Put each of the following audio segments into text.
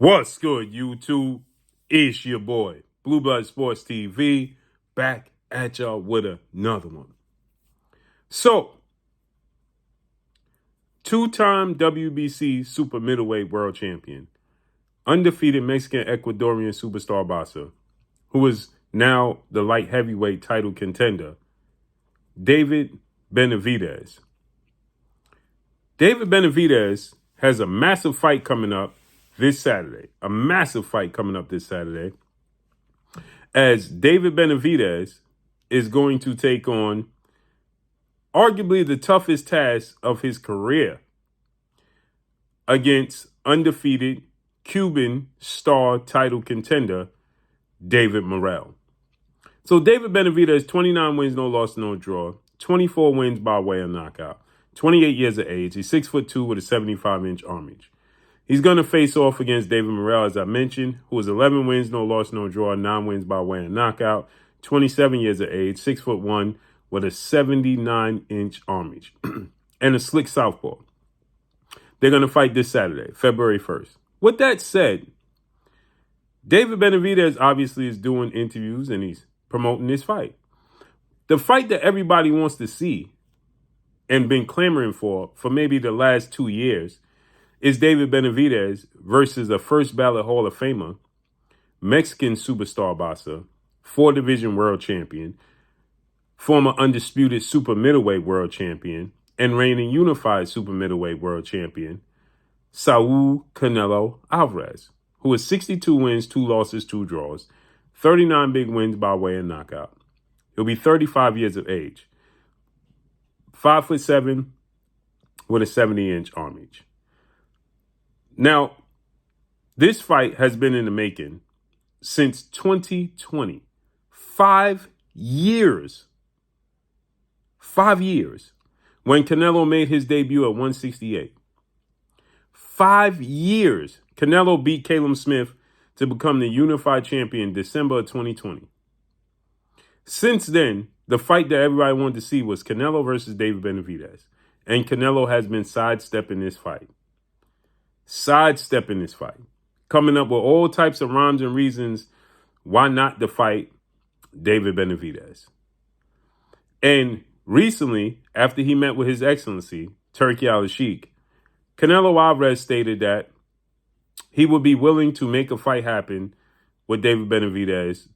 What's good, YouTube? It's your boy, Blue Blood Sports TV, back at y'all with another one. So, two-time WBC super middleweight world champion, undefeated Mexican Ecuadorian superstar boxer, who is now the light heavyweight title contender, David Benavidez. David Benavidez has a massive fight coming up this Saturday. As David Benavidez is going to take on arguably the toughest task of his career against undefeated Cuban star title contender David Morel. So David Benavidez, 29 wins, no loss, no draw, 24 wins by way of knockout, 28 years of age. He's 6'2" with a 75-inch arm reach. He's going to face off against David Morel, as I mentioned, who is 11 wins, no loss, no draw, 9 wins by way of knockout, 27 years of age, 6'1", with a 79-inch arm reach and a slick southpaw. They're going to fight this Saturday, February 1st. With that said, David Benavidez obviously is doing interviews and he's promoting this fight. The fight that everybody wants to see and been clamoring for maybe the last 2 years is David Benavidez versus a first ballot Hall of Famer, Mexican superstar boxer, 4-division world champion, former undisputed super middleweight world champion, and reigning unified super middleweight world champion, Saul Canelo Alvarez, who is 62 wins, 2 losses, 2 draws, 39 big wins by way of knockout. He'll be 35 years of age, 5'7", with a 70-inch arm reach. Now, this fight has been in the making since 2020. 5 years. 5 years. When Canelo made his debut at 168. 5 years. Canelo beat Caleb Smith to become the unified champion in December of 2020. Since then, the fight that everybody wanted to see was Canelo versus David Benavidez. And Canelo has been sidestepping this fight. Coming up with all types of rhymes and reasons why not to fight David Benavidez. And recently, after he met with His Excellency, Turki al-Sheikh, Canelo Alvarez stated that he would be willing to make a fight happen with David Benavidez.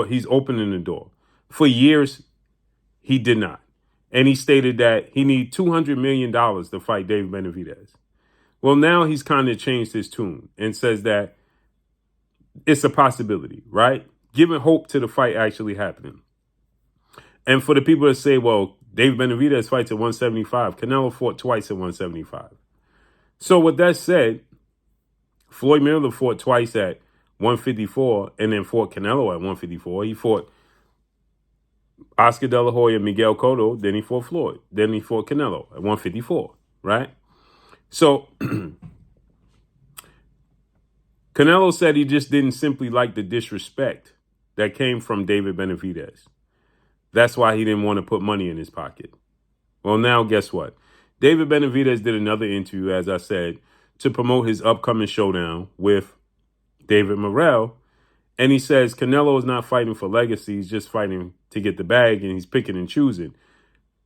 He's opening the door. For years, he did not. And he stated that he needs $200 million to fight David Benavidez. Well, now he's kind of changed his tune and says that it's a possibility, right? Giving hope to the fight actually happening. And for the people that say, well, David Benavidez fights at 175, Canelo fought twice at 175. So with that said, Floyd Mayweather fought twice at 154 and then fought Canelo at 154. He fought Oscar De La Hoya, Miguel Cotto, then he fought Floyd. Then he fought Canelo at 154, right? So Canelo said he just didn't simply like the disrespect that came from David Benavidez. That's why he didn't want to put money in his pocket. Well, now guess what? David Benavidez did another interview, as I said, to promote his upcoming showdown with David Morel. And he says Canelo is not fighting for legacy. He's just fighting to get the bag, and he's picking and choosing.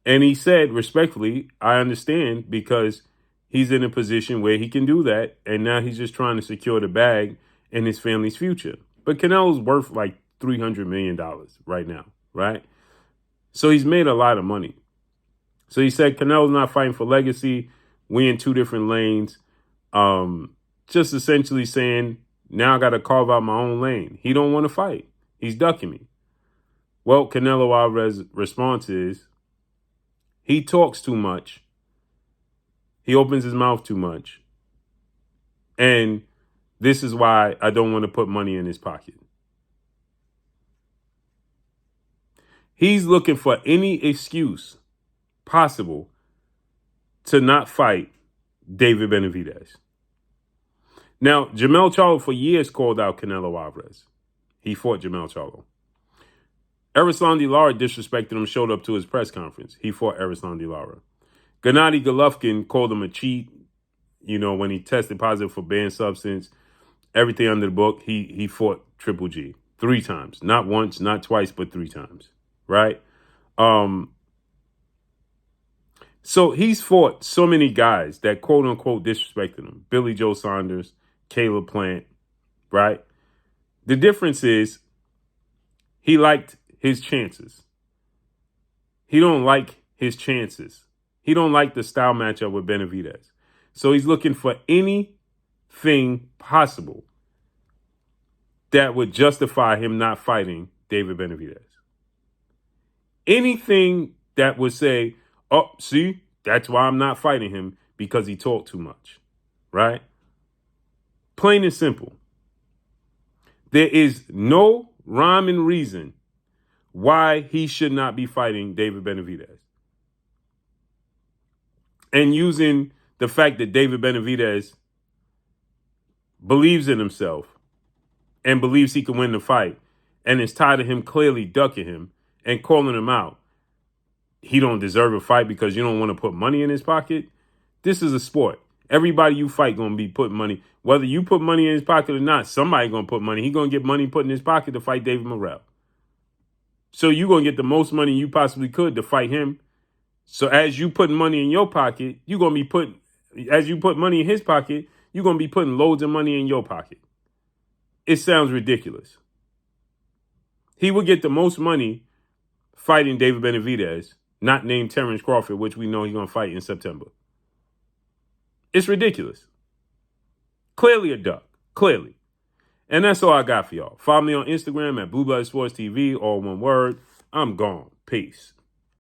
And he said, respectfully, I understand, because he's in a position where he can do that, and now he's just trying to secure the bag and his family's future. But Canelo's worth like $300 million right now, right? So he's made a lot of money. So he said Canelo's not fighting for legacy. We in 2 different lanes. Just essentially saying, now I got to carve out my own lane. He don't want to fight. He's ducking me. Well, Canelo Alvarez's response is, he talks too much. He opens his mouth too much. And this is why I don't want to put money in his pocket. He's looking for any excuse possible to not fight David Benavidez. Now, Jermell Charlo for years called out Canelo Alvarez. He fought Jermell Charlo. Erislandy Lara disrespected him, showed up to his press conference. He fought Erislandy Lara. Gennady Golovkin called him a cheat, when he tested positive for banned substance. everything under the book, he fought Triple G 3 times. Not once, not twice, but 3 times. Right? So he's fought so many guys that quote unquote disrespected him. Billy Joe Saunders, Caleb Plant, right? The difference is he liked his chances. He don't like his chances. He don't like the style matchup with Benavidez. So he's looking for anything possible that would justify him not fighting David Benavidez. Anything that would say, oh, see, that's why I'm not fighting him, because he talked too much, right? Plain and simple. There is no rhyme and reason why he should not be fighting David Benavidez. And using the fact that David Benavidez believes in himself and believes he can win the fight and is tired of him clearly ducking him and calling him out. He don't deserve a fight because you don't want to put money in his pocket. This is a sport. Everybody you fight going to be putting money. Whether you put money in his pocket or not, somebody going to put money. He going to get money put in his pocket to fight David Morel. So you're going to get the most money you possibly could to fight him. So as you put money in your pocket, you're going to be putting, as you put money in his pocket, you're going to be putting loads of money in your pocket. It sounds ridiculous. He would get the most money fighting David Benavidez, not named Terrence Crawford, which we know he's going to fight in September. It's ridiculous. Clearly a duck. Clearly. And that's all I got for y'all. Follow me on Instagram at Blue Blood Sports TV, all one word. I'm gone. Peace.